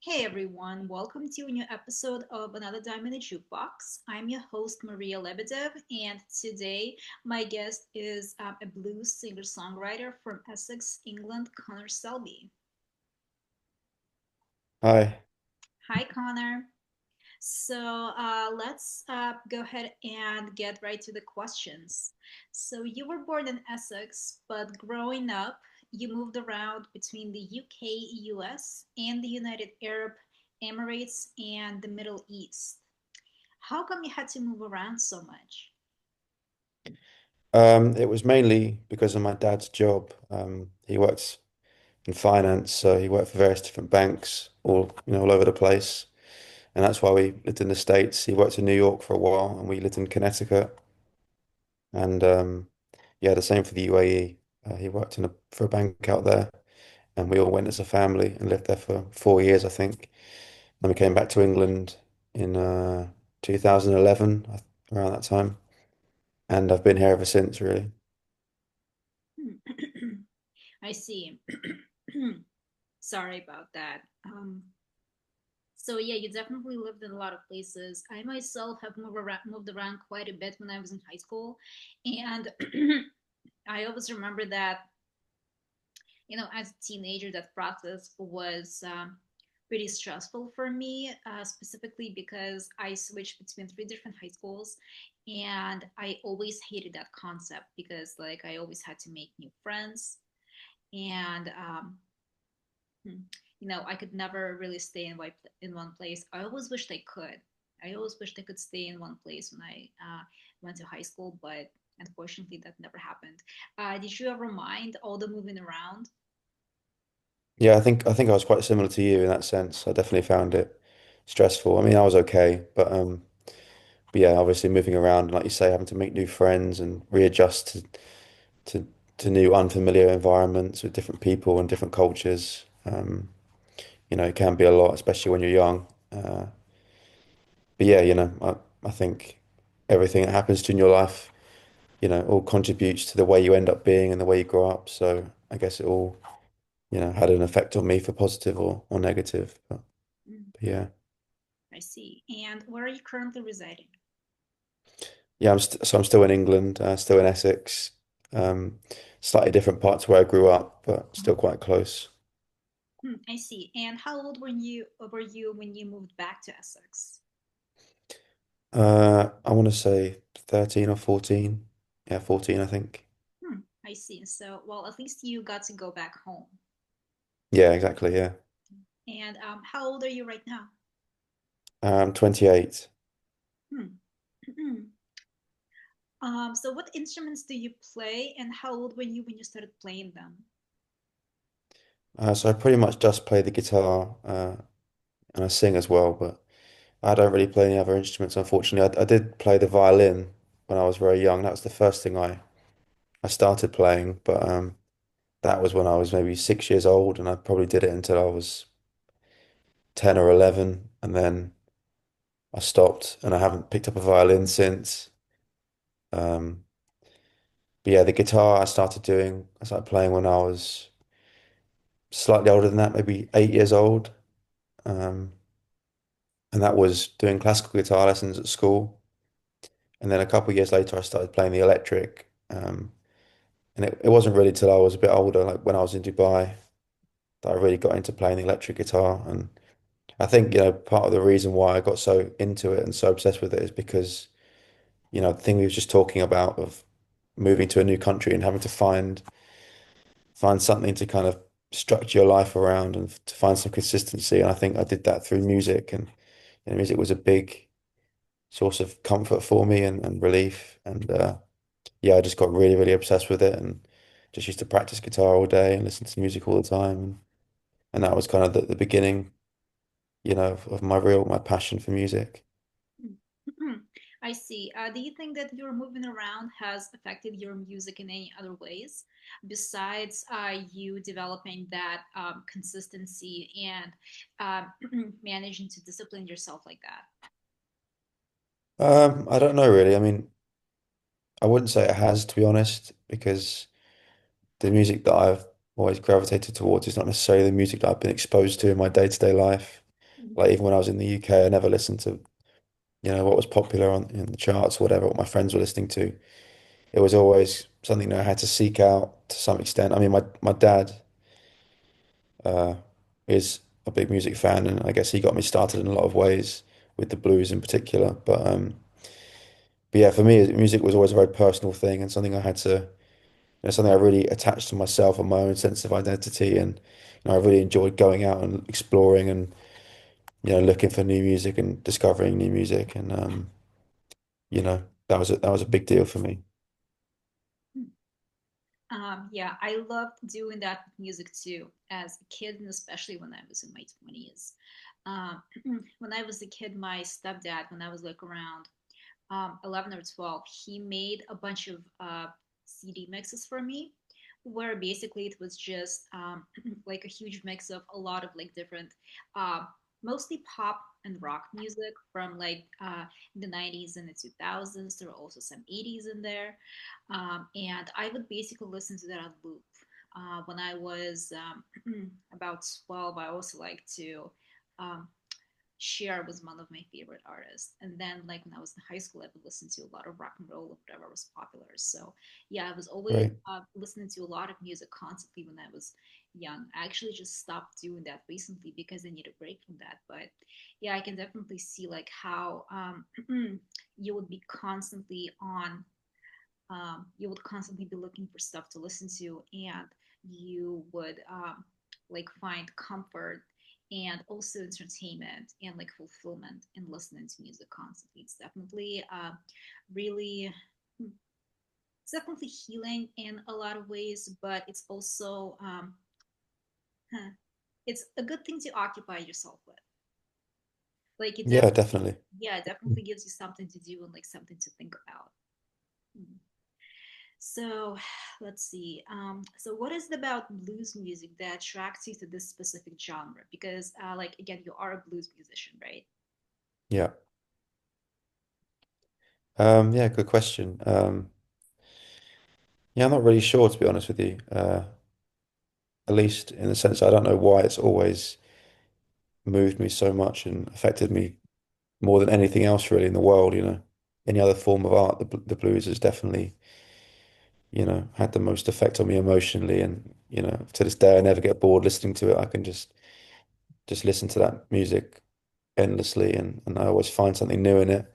Hey everyone, welcome to a new episode of Another Diamond in the Jukebox. I'm your host Maria Lebedev, and today my guest is a blues singer-songwriter from Essex, England, Connor Selby. Hi. Hi Connor. Let's go ahead and get right to the questions. So you were born in Essex, but growing up, you moved around between the UK, US, and the United Arab Emirates and the Middle East. How come you had to move around so much? It was mainly because of my dad's job. He works in finance, so he worked for various different banks all over the place. And that's why we lived in the States. He worked in New York for a while, and we lived in Connecticut. And yeah, the same for the UAE. He worked for a bank out there, and we all went as a family and lived there for 4 years, I think. Then we came back to England in 2011, around that time, and I've been here ever since, really. I see. Sorry about that. So yeah, you definitely lived in a lot of places. I myself have moved around quite a bit when I was in high school, and I always remember that as a teenager, that process was pretty stressful for me, specifically because I switched between three different high schools, and I always hated that concept because like I always had to make new friends, and Hmm. I could never really stay in one place. I always wished I could. I always wished I could stay in one place when I went to high school, but unfortunately, that never happened. Did you ever mind all the moving around? Yeah, I think I was quite similar to you in that sense. I definitely found it stressful. I mean, I was okay, but yeah, obviously moving around, like you say, having to meet new friends and readjust to to new unfamiliar environments with different people and different cultures. It can be a lot, especially when you're young. But yeah, I think everything that happens to you in your life, all contributes to the way you end up being and the way you grow up. So I guess it all, had an effect on me for positive or negative. Mm, But yeah. I see. And where are you currently residing? Yeah, so I'm still in England, still in Essex. Um, Slightly different parts where I grew up, but still quite close. I see. And how old were you when you moved back to Essex? I want to say 13 or 14. Yeah, 14, I think. I see. So, well, at least you got to go back home. Yeah, exactly. Yeah. And how old are you right now? 28. Hmm. So what instruments do you play, and how old were you when you started playing them? So I pretty much just play the guitar, and I sing as well, but I don't really play any other instruments, unfortunately. I did play the violin when I was very young. That was the first thing I started playing, but that was when I was maybe 6 years old, and I probably did it until I was 10 or 11, and then I stopped and I haven't picked up a violin since. Um, but yeah, the guitar I started playing when I was slightly older than that, maybe 8 years old. Um, and that was doing classical guitar lessons at school. And then a couple of years later, I started playing the electric. And it wasn't really till I was a bit older, like when I was in Dubai, that I really got into playing the electric guitar. And I think, part of the reason why I got so into it and so obsessed with it is because, the thing we were just talking about of moving to a new country and having to find something to kind of structure your life around and to find some consistency. And I think I did that through music, and music was a big source of comfort for me and relief. And yeah, I just got really, really obsessed with it and just used to practice guitar all day and listen to music all the time. And that was kind of the beginning, of my passion for music. I see. Do you think that your moving around has affected your music in any other ways besides you developing that consistency and uh, managing to discipline yourself like that? I don't know really. I mean, I wouldn't say it has, to be honest, because the music that I've always gravitated towards is not necessarily the music that I've been exposed to in my day-to-day life. Mhm. Like even when I was in the UK, I never listened to, what was popular on in the charts or whatever, what my friends were listening to. It was always something that I had to seek out to some extent. I mean, my dad uh, is a big music fan, and I guess he got me started in a lot of ways with the blues in particular. But yeah, for me, music was always a very personal thing and something I had to, something I really attached to myself and my own sense of identity. And I really enjoyed going out and exploring and looking for new music and discovering new music. And that was a big deal for me. Yeah, I loved doing that with music too, as a kid, and especially when I was in my 20s. Um, when I was a kid, my stepdad, when I was like around 11 or 12, he made a bunch of CD mixes for me, where basically it was just like a huge mix of a lot of like different, uh, mostly pop and rock music from like the 90s and the 2000s. There were also some 80s in there. And I would basically listen to that on loop. When I was about 12, I also like to um, Cher was one of my favorite artists. And then, like when I was in high school, I would listen to a lot of rock and roll or whatever was popular. So, yeah, I was always Great. listening to a lot of music constantly when I was young. I actually just stopped doing that recently because I need a break from that. But yeah, I can definitely see like how you would be constantly on you would constantly be looking for stuff to listen to, and you would like find comfort and also entertainment and like fulfillment in listening to music constantly. It's definitely really it's definitely healing in a lot of ways, but it's also huh, it's a good thing to occupy yourself with. Like it Yeah, definitely, definitely. yeah, it definitely gives you something to do and like something to think about. Mm. So let's see. So what is it about blues music that attracts you to this specific genre? Because, like, again, you are a blues musician, right? Yeah. Yeah, good question. Yeah, I'm not really sure to be honest with you. At least in the sense I don't know why it's always moved me so much and affected me more than anything else really in the world, Any other form of art, the blues has definitely, had the most effect on me emotionally. And, to this day, I never get bored listening to it. I can just listen to that music endlessly and I always find something new in it.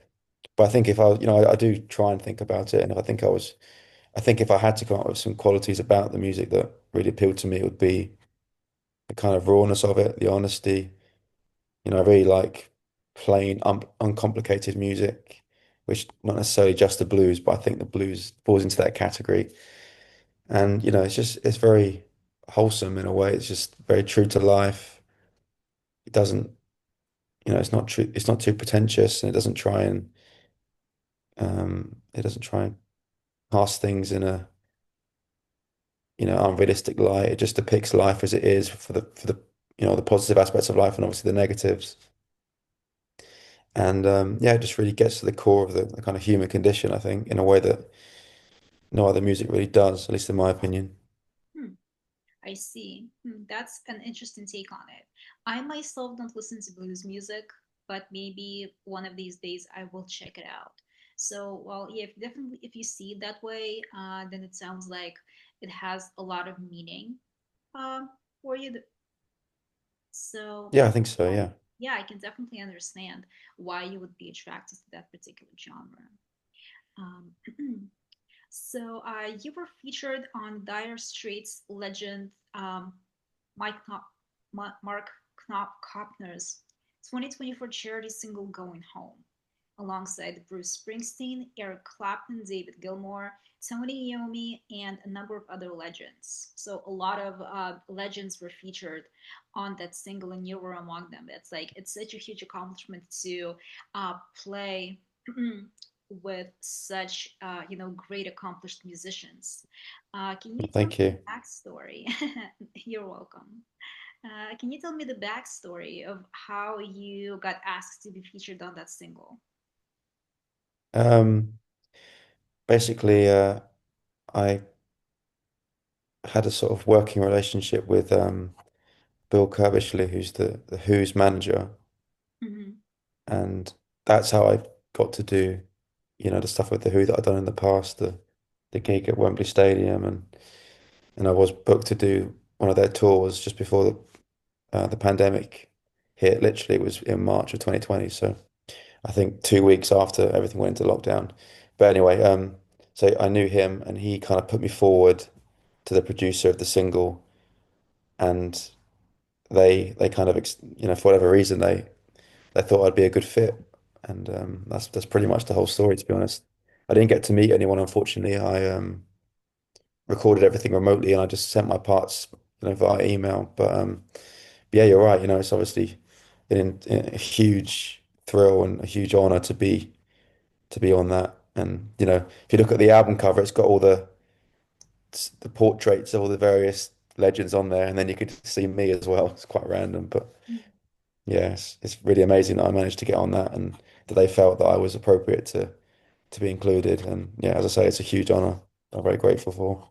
But I think if I, I do try and think about it. And if I think I think if I had to come up with some qualities about the music that really appealed to me, it would be the kind of rawness of it, the honesty. I really like plain, uncomplicated music, which not necessarily just the blues, but I think the blues falls into that category. And, it's very wholesome in a way. It's just very true to life. It doesn't, it's not too pretentious and it doesn't try and cast things in a, unrealistic light. It just depicts life as it is for the, the positive aspects of life and obviously the negatives. And yeah, it just really gets to the core of the kind of human condition, I think, in a way that no other music really does, at least in my opinion. Hmm, I see. That's an interesting take on it. I myself don't listen to blues music, but maybe one of these days I will check it out. So, well, yeah, if definitely if you see it that way, then it sounds like it has a lot of meaning um, for you. So, Yeah, I think so, yeah. yeah, I can definitely understand why you would be attracted to that particular genre. Um, you were featured on Dire Straits legend Mike Knop- Mark Knopfler's 2024 charity single "Going Home," alongside Bruce Springsteen, Eric Clapton, David Gilmour, Tony Iommi, and a number of other legends. So a lot of legends were featured on that single, and you were among them. It's such a huge accomplishment to play with such great accomplished musicians. Can you tell me Thank the you. backstory? You're welcome. Can you tell me the backstory of how you got asked to be featured on that single? Um, Basically, I had a sort of working relationship with Bill Curbishley, who's the Who's manager. and that's how I got to do, the stuff with the Who that I'd done in the past, the gig at Wembley Stadium, and I was booked to do one of their tours just before the pandemic hit. Literally, it was in March of 2020, so I think 2 weeks after everything went into lockdown. But anyway, so I knew him, and he kind of put me forward to the producer of the single, and they kind of for whatever reason they thought I'd be a good fit, and that's pretty much the whole story, to be honest. I didn't get to meet anyone, unfortunately. I recorded everything remotely, and I just sent my parts, via email. But yeah, you're right. It's obviously a huge thrill and a huge honor to be on that. And if you look at the album cover, it's got all the portraits of all the various legends on there, and then you could see me as well. It's quite random, but yeah, it's really amazing that I managed to get on that, and that they felt that I was appropriate to be included. And yeah, as I say, it's a huge honor. I'm very grateful for.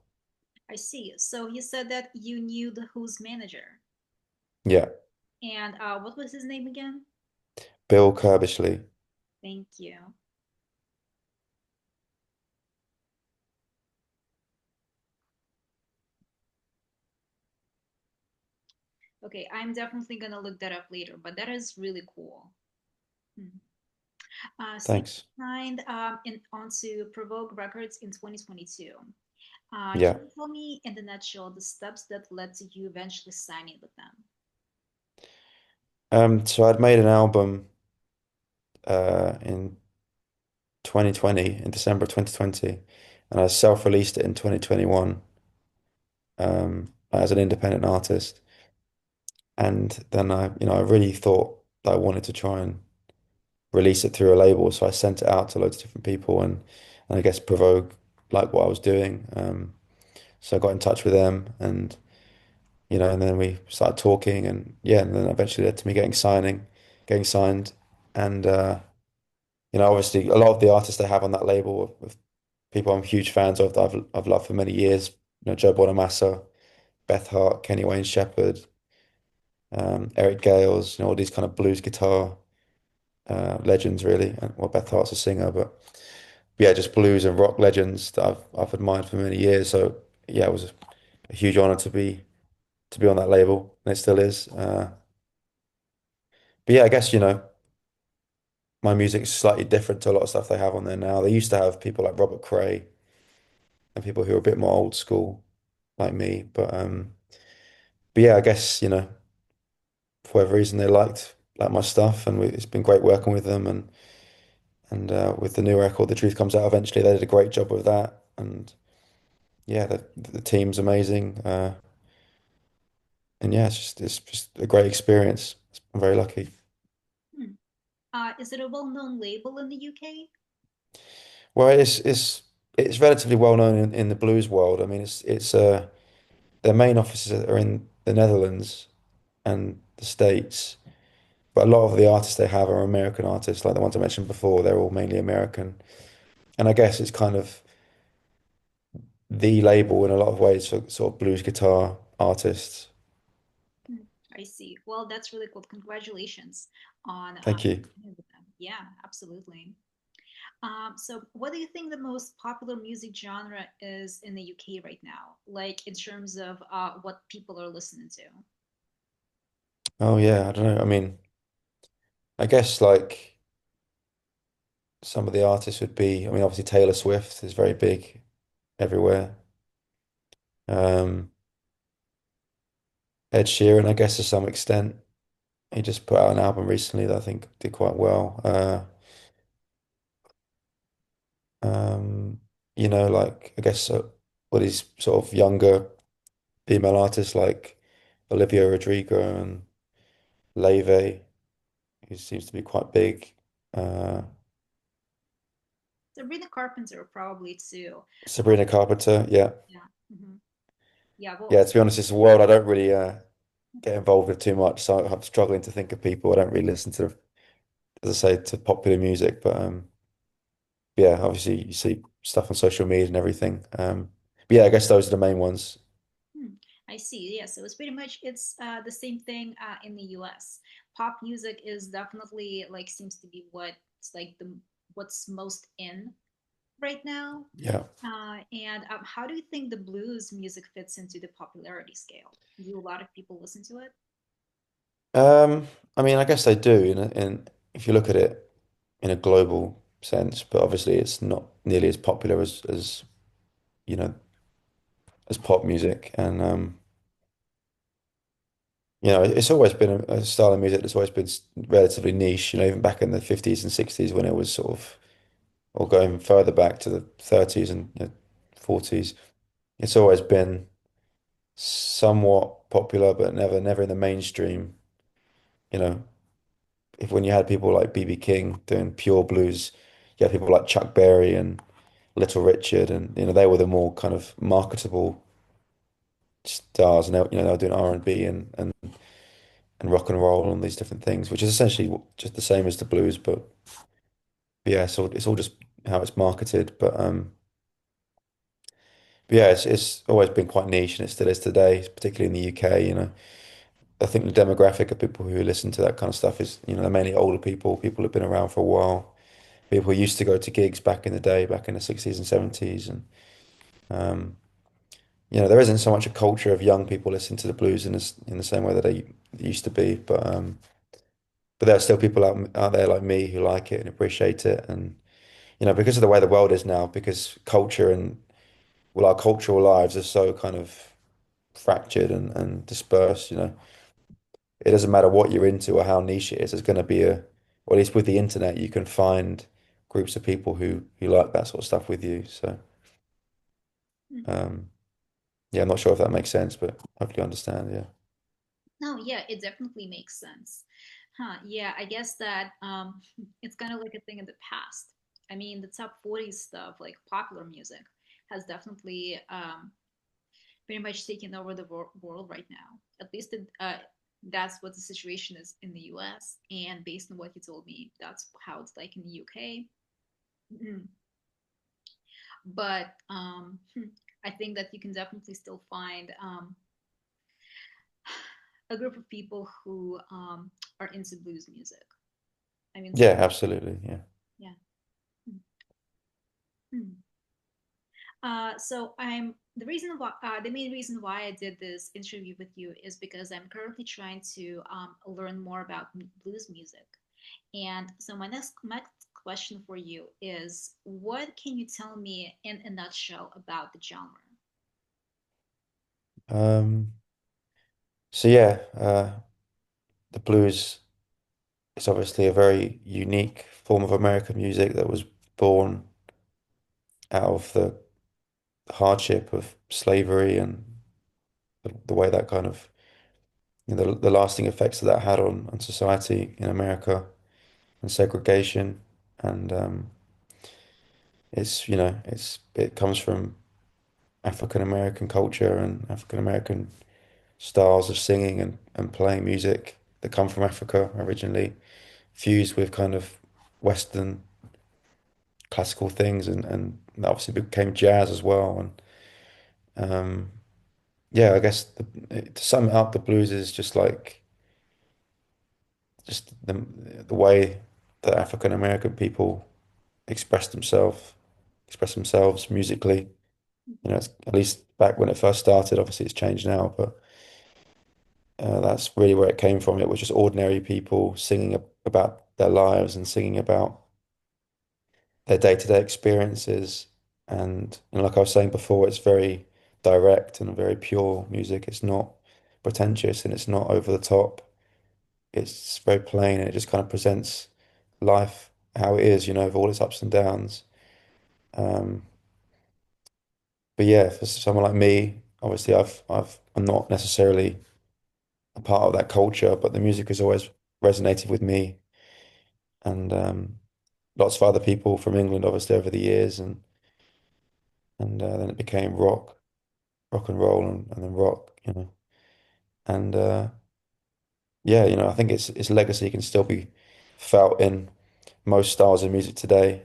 I see. So you said that you knew the Who's manager. Yeah, And what was his name again? Bill Curbishley. Thank you. Okay, I'm definitely gonna look that up later, but that is really cool. Hmm. So you Thanks. signed onto Provoke Records in 2022. Yeah. Can you tell me in the nutshell the steps that led to you eventually signing with them? So I'd made an album in 2020, in December 2020, and I self-released it in 2021 as an independent artist. And then I really thought that I wanted to try and release it through a label, so I sent it out to loads of different people, and I guess Provoke liked what I was doing. So I got in touch with them, and then we started talking, and yeah, and then eventually led to me getting signed, and obviously a lot of the artists they have on that label are people I'm huge fans of that I've loved for many years. Joe Bonamassa, Beth Hart, Kenny Wayne Shepherd, Eric Gales, all these kind of blues guitar legends, really. And well, Beth Hart's a singer, but yeah, just blues and rock legends that I've admired for many years. So yeah, it was a huge honor to be on that label, and it still is. But yeah, I guess my music's slightly different to a lot of stuff they have on there now. They used to have people like Robert Cray and people who are a bit more old school like me, but yeah, I guess for whatever reason they liked my stuff, and it's been great working with them, and with the new record, The Truth Comes Out eventually, they did a great job with that, and yeah, the team's amazing, and yeah, it's just a great experience. I'm very lucky. Hmm. Is it a well-known label in the UK? Well, it's relatively well known in the blues world. I mean, it's their main offices are in the Netherlands and the States, but a lot of the artists they have are American artists, like the ones I mentioned before. They're all mainly American, and I guess it's kind of the label in a lot of ways for sort of blues guitar artists. Hmm. I see. Well, that's really cool. Congratulations on Thank you. signing with them. Yeah, absolutely. So what do you think the most popular music genre is in the UK right now? Like in terms of what people are listening to? Oh yeah, I don't know. I mean, I guess like some of the artists would be, I mean, obviously Taylor Swift is very big everywhere. Um, Ed Sheeran, I guess to some extent. He just put out an album recently that I think did quite well. Um, like I guess all these sort of younger female artists like Olivia Rodrigo and Leve, who seems to be quite big. Uh, Sabrina Carpenter probably too. Uh, Sabrina Carpenter, yeah. yeah. Hmm. Yeah. Yeah, Well, to be honest, it's a world I don't really get involved with too much, so I'm struggling to think of people. I don't really listen to, as I say, to popular music, but yeah, obviously you see stuff on social media and everything. But yeah, I guess those are the main ones. hmm. I see. Yeah, so it's pretty much it's the same thing in the U.S. Pop music is definitely like seems to be what's like the what's most in right now. Yeah. And how do you think the blues music fits into the popularity scale? Do a lot of people listen to it? Um, I mean, I guess they do in if you look at it in a global sense, but obviously it's not nearly as popular as you know as pop music, and it's always been a style of music that's always been relatively niche. Even back in the 50s and 60s when it was sort of, or going further back to the 30s and 40s, it's always been somewhat popular, but never in the mainstream. You know, if when you had people like B.B. King doing pure blues, you had people like Chuck Berry and Little Richard, and they were the more kind of marketable stars, and they were doing R&B and rock and roll and these different things, which is essentially just the same as the blues, but yeah, so it's all just how it's marketed. But yeah, it's always been quite niche, and it still is today, particularly in the UK. I think the demographic of people who listen to that kind of stuff is, they're mainly older people who've been around for a while, people who used to go to gigs back in the day, back in the 60s and 70s, and um, there isn't so much a culture of young people listening to the blues in the same way that they used to be, but there are still people out there like me who like it and appreciate it, and because of the way the world is now, because culture and well, our cultural lives are so kind of fractured and dispersed. It doesn't matter what you're into or how niche it is. There's going to be or at least with the internet, you can find groups of people who like that sort of stuff with you. So, Mhm. um, yeah, I'm not sure if that makes sense, but hopefully you understand. Yeah. No, yeah, it definitely makes sense. Huh, yeah, I guess that it's kind of like a thing in the past. I mean, the top 40 stuff, like popular music, has definitely pretty much taken over the world right now. At least that's what the situation is in the US. And based on what you told me, that's how it's like in the UK. Mhm. But I think that you can definitely still find a group of people who are into blues music. I mean, Yeah, so absolutely. Yeah. yeah. Mhm. So I'm the main reason why I did this interview with you is because I'm currently trying to learn more about blues music. And so my next question for you is, what can you tell me in a nutshell about the genre? Um, so yeah, the blues is obviously a very unique form of American music that was born out of the hardship of slavery and the way that kind of the lasting effects that had on society in America and segregation and it comes from African American culture and African American styles of singing and playing music that come from Africa originally, fused with kind of Western classical things and that obviously became jazz as well. And yeah, I guess to sum it up, the blues is just like just the way that African American people express themselves musically. It's, at least back when it first started, obviously it's changed now, but that's really where it came from. It was just ordinary people singing about their lives and singing about their day-to-day experiences. And like I was saying before, it's very direct and very pure music. It's not pretentious and it's not over the top. It's very plain and it just kind of presents life how it is, with all its ups and downs. Um, but yeah, for someone like me, obviously I'm not necessarily a part of that culture, but the music has always resonated with me and lots of other people from England, obviously over the years, and then it became rock and roll, and then rock. And yeah, I think its legacy can still be felt in most styles of music today,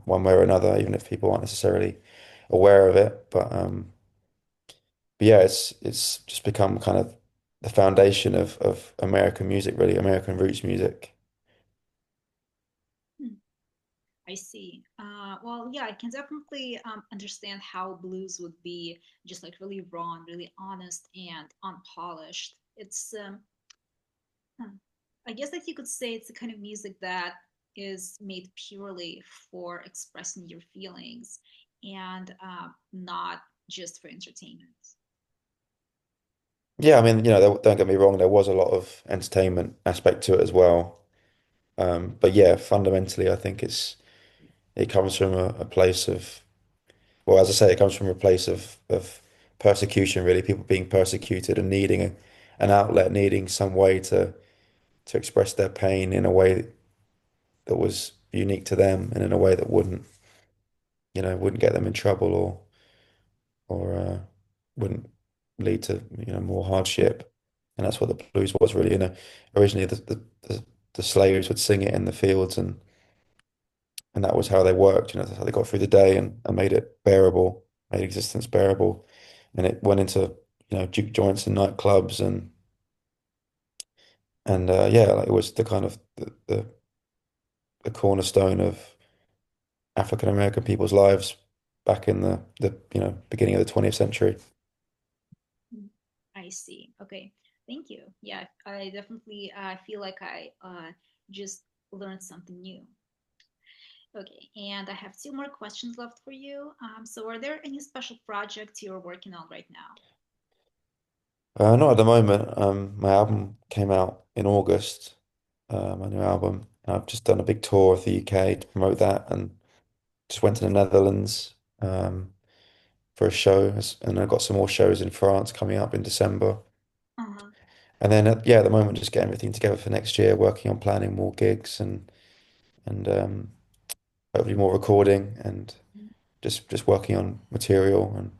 one way or another, even if people aren't necessarily aware of it. But But yeah, it's just become kind of the foundation of American music, really, American roots music. Hmm, I see. Well, yeah, I can definitely understand how blues would be just like really raw and really honest and unpolished. Hmm, I guess that you could say it's the kind of music that is made purely for expressing your feelings and not just for entertainment. Yeah, I mean, don't get me wrong, there was a lot of entertainment aspect to it as well. But yeah, fundamentally, I think it comes from a place of, well, as I say, it comes from a place of persecution, really, people being persecuted and needing an outlet, needing some way to express their pain in a way that was unique to them and in a way that wouldn't get them in trouble or wouldn't lead to, more hardship. And that's what the blues was really. Originally the slaves would sing it in the fields and that was how they worked, that's how they got through the day and made it bearable, made existence bearable. And it went into, juke joints and nightclubs and yeah, like it was the kind of the cornerstone of African American people's lives back in the beginning of the 20th century. Mm, I see. Okay. Thank you. Yeah, I definitely feel like I just learned something new. Okay, and I have two more questions left for you. So, are there any special projects you're working on right now? Not at the moment. My album came out in August, my new album. I've just done a big tour of the UK to promote that and just went to the Netherlands for a show. And I've got some more shows in France coming up in December. Uh-huh. And then, yeah, at the moment, just getting everything together for next year, working on planning more gigs and hopefully more recording and just working on material and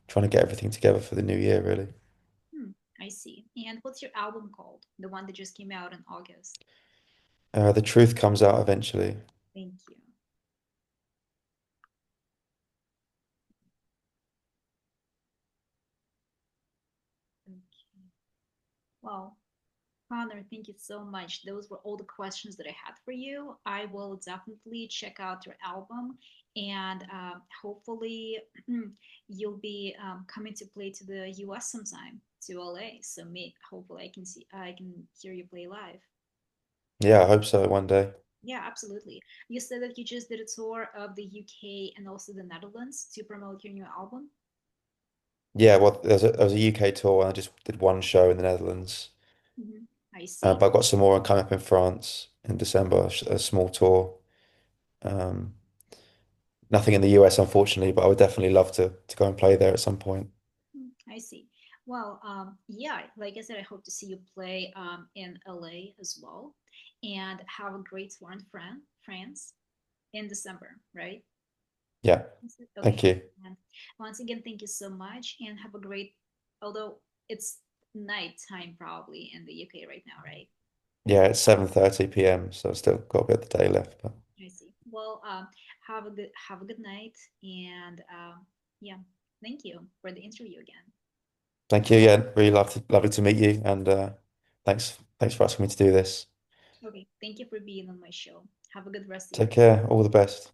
trying to get everything together for the new year, really. Hmm, I see. And what's your album called? The one that just came out in August. The truth comes out eventually. Thank you. Okay. Well, Connor, thank you so much. Those were all the questions that I had for you. I will definitely check out your album and hopefully you'll be coming to play to the US sometime, to LA. So hopefully I can hear you play live. Yeah, I hope so one day. Yeah, absolutely. You said that you just did a tour of the UK and also the Netherlands to promote your new album. Yeah, well, there was a UK tour and I just did one show in the Netherlands. I see. But I've got some more coming up in France in December, a small tour. Um, Nothing in the US, unfortunately, but I would definitely love to go and play there at some point. I see. Well, yeah, like I said, I hope to see you play in LA as well and have a great tour in France in December, right? Yeah, Okay. thank you. And once again, thank you so much and have a great, although it's nighttime probably in the UK right now, right? Yeah, it's 7:30 p.m., so I've still got a bit of the day left. But I see. Well, have a good night and yeah, thank you for the interview again. thank you. Yeah, really lovely to meet you, and thanks for asking me to do this. Okay, thank you for being on my show. Have a good rest of your Take day. care. All the best.